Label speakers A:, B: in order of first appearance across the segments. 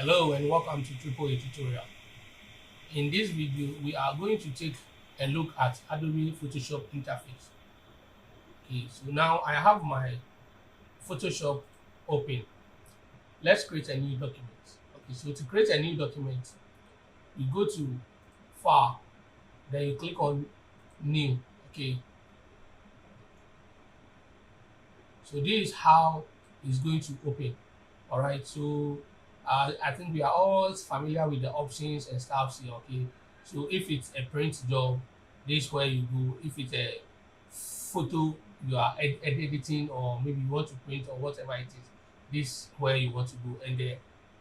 A: Hello and welcome to Tripple A Tutorial. In this video, we are going to take a look at Adobe Photoshop Interface. Okay, so now I have my Photoshop open. Let's create a new document. Okay, so to create a new document, you go to File, then you click on New. Okay, so this is how it's going to open. All right, so I think we are all familiar with the options and stuff here. Okay, so if it's a print job, this is where you go. If it's a photo you are editing, or maybe you want to print or whatever it is, this is where you want to go. And the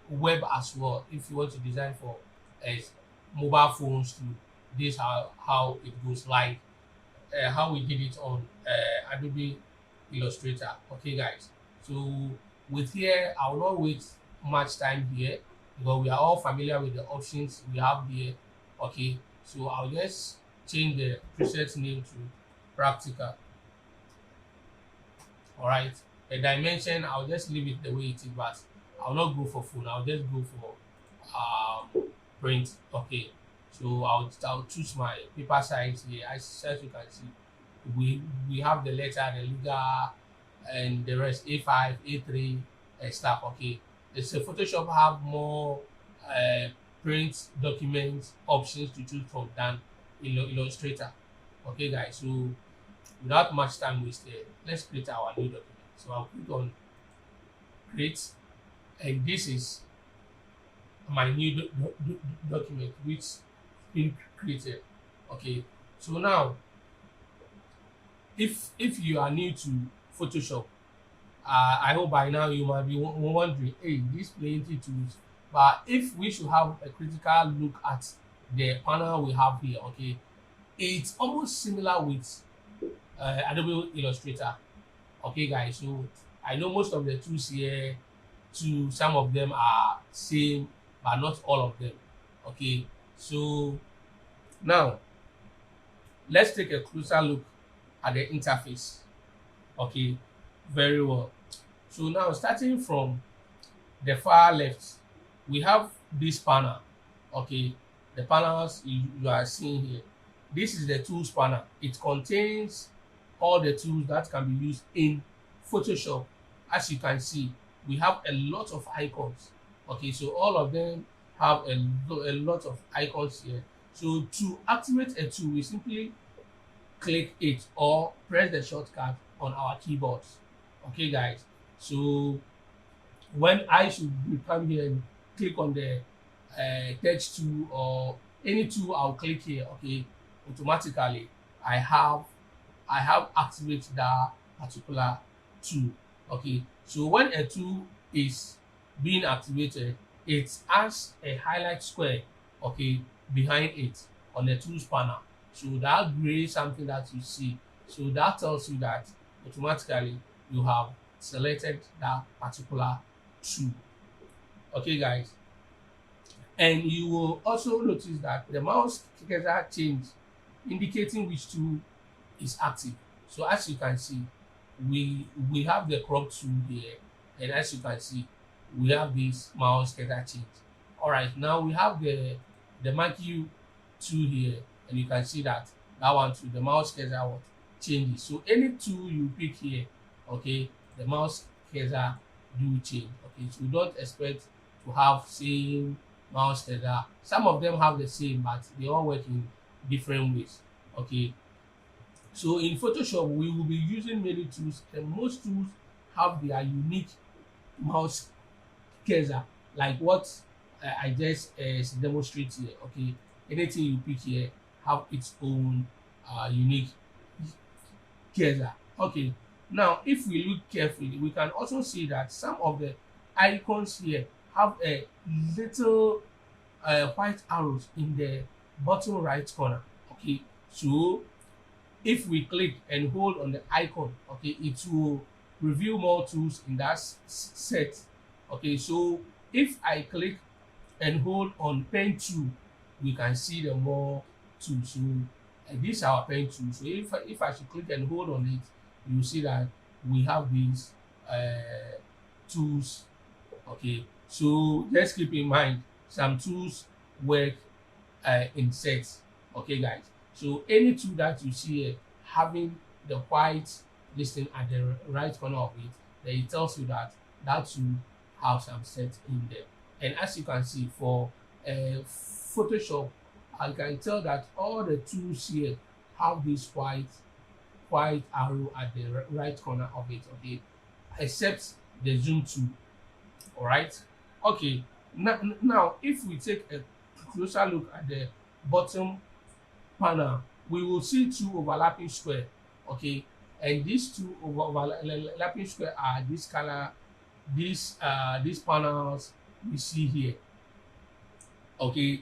A: web as well, if you want to design for mobile phones too, this how it goes, like how we did it on Adobe Illustrator. Okay, guys. So with here, I will not waste much time here because we are all familiar with the options we have here. Okay, so I'll just change the preset name to practical. All right, the dimension I'll just leave it the way it is, but I'll not go for phone. I'll just go for print. Okay, so I'll choose my paper size here. As you can see, we have the letter, the legal, and the rest, A5, A3 stuff. Okay, it's a Photoshop have more print document options to choose from than Illustrator. Okay, guys, so without much time wasted, let's create our new document. So I'll click on create, and this is my new document which been created. Okay, so now if you are new to Photoshop, I hope by now you might be wondering, hey, these plenty tools. But if we should have a critical look at the panel we have here, okay, it's almost similar with Adobe Illustrator. Okay, guys, so I know most of the tools here, too, some of them are same, but not all of them. Okay, so now let's take a closer look at the interface. Okay, very well. So now starting from the far left, we have this panel. Okay, the panels you are seeing here, this is the tools panel. It contains all the tools that can be used in Photoshop. As you can see, we have a lot of icons. Okay, so all of them have a lot of icons here. So to activate a tool, we simply click it or press the shortcut on our keyboards. Okay, guys, so when I should come here and click on the text tool or any tool, I'll click here. Okay, automatically I have activated that particular tool. Okay, so when a tool is being activated, it has a highlight square, okay, behind it on the tools panel. So that gray something that you see, so that tells you that automatically you have selected that particular tool. Okay, guys, and you will also notice that the mouse cursor change indicating which tool is active. So as you can see, we have the crop tool here, and as you can see, we have this mouse cursor change. All right, now we have the marquee tool here, and you can see that one too, the mouse cursor changes. So any tool you pick here, okay, the mouse cursor do change. Okay, so don't expect to have same mouse cursor. Some of them have the same, but they all work in different ways. Okay, so in Photoshop we will be using many tools, and most tools have their unique mouse cursor, like what I just demonstrate here. Okay, anything you pick here have its own unique cursor. Okay, now if we look carefully, we can also see that some of the icons here have a little white arrows in the bottom right corner. Okay, so if we click and hold on the icon, okay, it will reveal more tools in that set. Okay, so if I click and hold on pen tool, we can see the more tools. So this is our pen tool. So if I should click and hold on it, you see that we have these tools, okay, So just keep in mind some tools work in sets. Okay, guys. So any tool that you see here having the white listing at the right corner of it, then it tells you that that tool has some sets in there. And as you can see for Photoshop, I can tell that all the tools here have this white arrow at the right corner of it. Okay, except the zoom tool. All right. Okay. Now, if we take a closer look at the bottom panel, we will see two overlapping square. Okay, and these two overlapping square are this color, these panels we see here. Okay,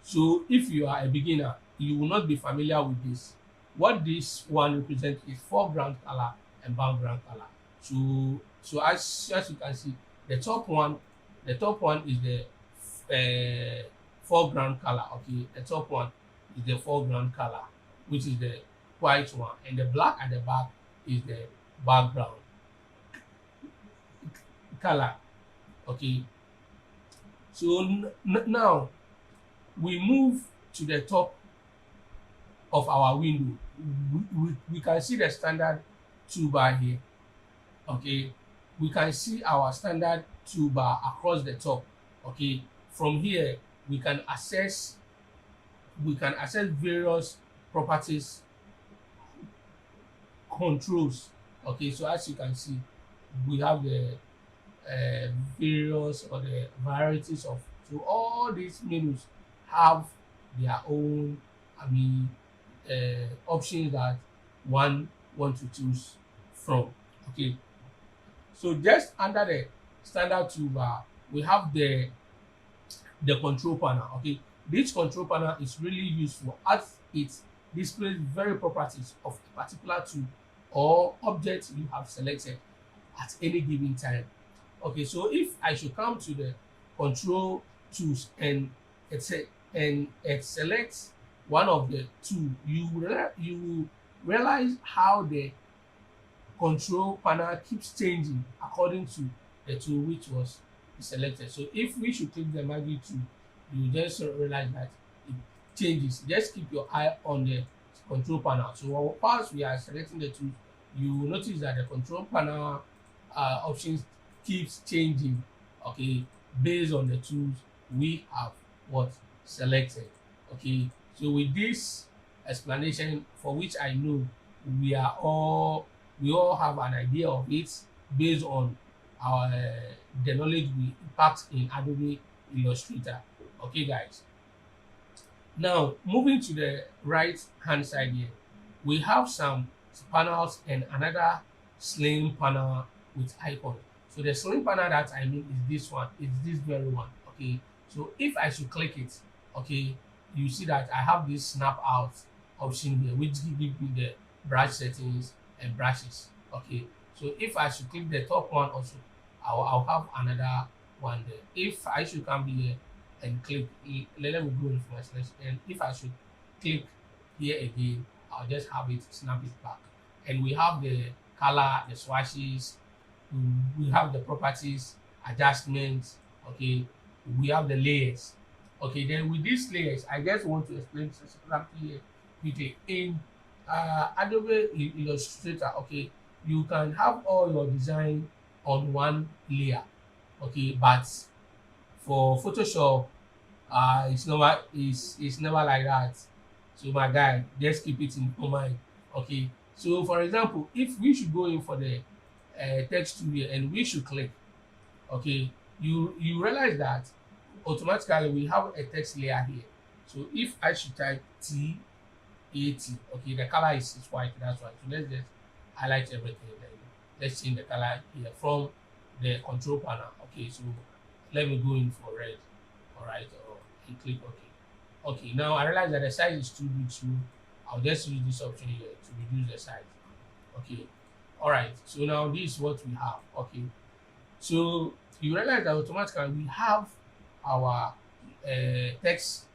A: so if you are a beginner, you will not be familiar with this. What this one represents is foreground color and background color. So as you can see, the top one is the foreground color. Okay, the top one is the foreground color, which is the white one, and the black at the back is the background color. Okay, so now we move to the top of our window. We can see the standard toolbar here. Okay, we can see our standard toolbar across the top. Okay, from here we can access various properties, controls. Okay, so as you can see, we have the various or the varieties of, so all these menus have their own options that one want to choose from. Okay, so just under the standard toolbar we have the control panel. Okay, this control panel is really useful as it displays very properties of a particular tool or object you have selected at any given time. Okay, so if I should come to the control tools and select one of the two, you will realize how the control panel keeps changing according to the tool which was selected. So if we should click the magic tool, you just realize that it changes. Just keep your eye on the control panel. So whilst we are selecting the tool, you will notice that the control panel options keeps changing, okay, based on the tools we have selected. Okay, so with this explanation, for which I know we all have an idea of it based on our the knowledge we impact in Adobe Illustrator. Okay, guys. Now moving to the right hand side here, we have some panels and another slim panel with icon. So the slim panel that I mean is this one, is this very one. Okay, so if I should click it, okay, you see that I have this snap out option here which gives me the brush settings and brushes. Okay, so if I should click the top one also, I'll have another one there. If I should come here and click, let me go into my selection, and if I should click here again, I'll just have it snap it back. And we have the color, the swatches, we have the properties, adjustments. Okay, we have the layers. Okay, then with these layers, I just want to explain something here quickly. In Adobe Illustrator, okay, you can have all your design on one layer. Okay, but for Photoshop, it's never like that. So my guy, just keep it in mind. Okay, so for example, if we should go in for the text tool here and we should click, okay, you realize that automatically we have a text layer here. So if I should type TAT, okay, the color is white, that's why. So let's just highlight everything. Then let's change the color here from the control panel. Okay, so let me go in for red. All right, and click OK. Okay, now I realize that the size is too big, so I'll just use this option here to reduce the size. Okay, all right, so now this is what we have. Okay, so you realize that automatically we have our text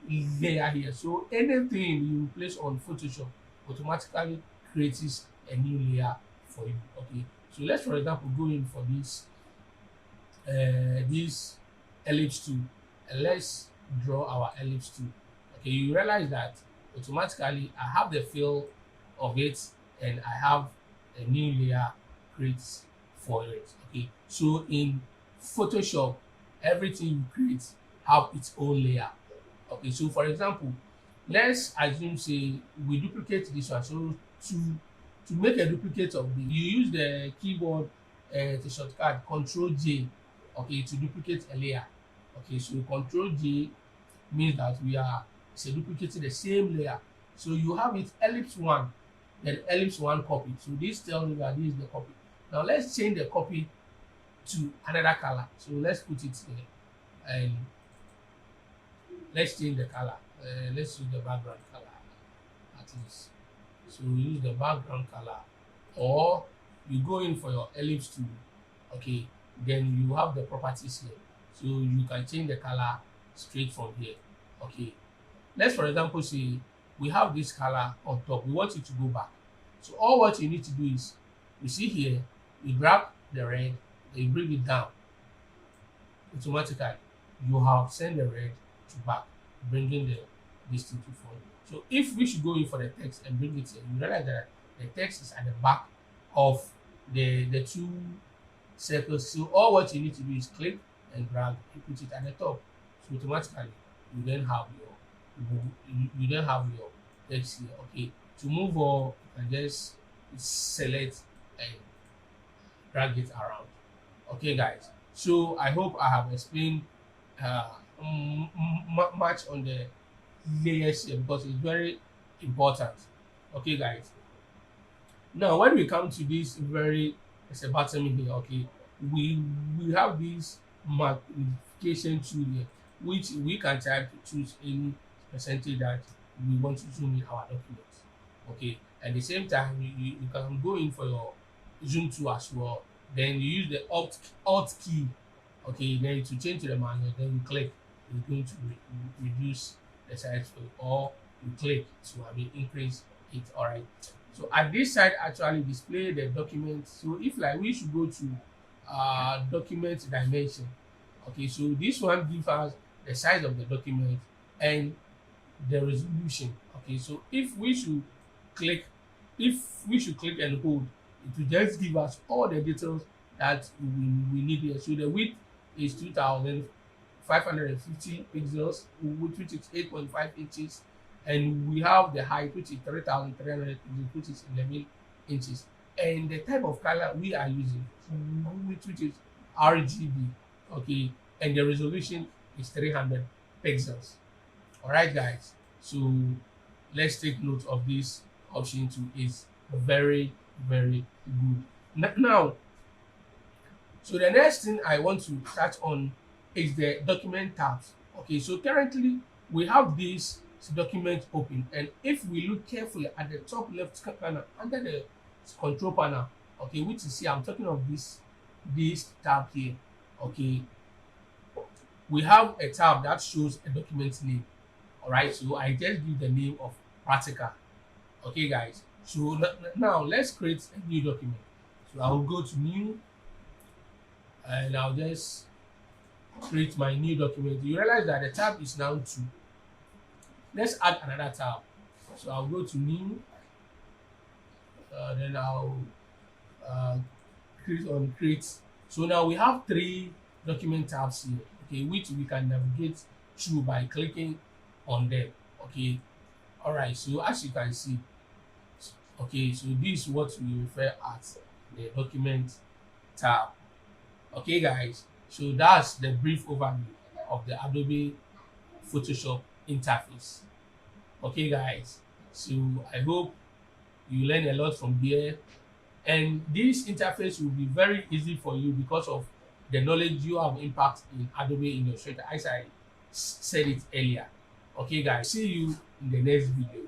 A: layer here. So anything you place on Photoshop automatically creates a new layer for you. Okay, so let's for example go in for this this ellipse tool, and let's draw our ellipse tool. Okay, you realize that automatically I have the fill of it, and I have a new layer created for it. Okay, so in Photoshop, everything you create have its own layer. Okay, so for example, let's assume say we duplicate this one. So to make a duplicate of this, you use the keyboard, the shortcut Control J, okay, to duplicate a layer. Okay, so Control J means that we are duplicating the same layer. So you have it ellipse one, then ellipse one copy. So this tells you that this is the copy. Now let's change the copy to another color. So let's put it here, and let's change the color. Let's use the background color at least. So use the background color, or you go in for your ellipse tool. Okay, then you have the properties here, so you can change the color straight from here. Okay, let's for example say we have this color on top, we want it to go back. So all what you need to do is, you see here, you grab the red, then you bring it down. Automatically you have sent the red to back, bringing this thing to front. So if we should go in for the text and bring it here, you realize that the text is at the back of the two circles. So all what you need to do is click and drag and put it at the top. So automatically you then have your text here. Okay, to move on, you can just select and drag it around. Okay guys, so I hope I have explained much on the layers here, because it's very important. Okay guys, now when we come to this it's a button here. Okay, we have this magnification tool here, which we can type to choose any percentage that we want to zoom in our documents. Okay, at the same time you can go in for your zoom tool as well, then you use the alt key. Okay, then to change to the manual, then you click, it's going to reduce the size for you, or you click to increase it. All right, so at this side actually display the document. So if like we should go to document dimension. Okay, so this one gives us the size of the document and the resolution. Okay, so if we should click and hold, it will just give us all the details that we need here. So the width is 2550 pixels, which is 8.5 inches, and we have the height, which is 3300 pixels, which is 11 inches, and the type of color we are using, which is RGB. Okay, and the resolution is 300 pixels. All right guys, so let's take note of this option too. Is very good. Now, so the next thing I want to touch on is the document tabs. Okay, so currently we have this document open, and if we look carefully at the top left corner under the control panel, okay, which is here, I'm talking of this tab here. Okay, we have a tab that shows a document name. All right, so I just give the name of practical. Okay guys, so now let's create a new document. So I will go to new, and I'll just create my new document. You realize that the tab is now 2. Let's add another tab. So I'll go to new, then I'll create. So now we have 3 document tabs here, okay, which we can navigate through by clicking on them. Okay, all right, so as you can see, okay, so this is what we refer as the document tab. Okay guys, so that's the brief overview of the Adobe Photoshop interface. Okay guys, so I hope you learn a lot from here, and this interface will be very easy for you because of the knowledge you have impact in Adobe Illustrator, as I said it earlier. Okay guys, see you in the next video.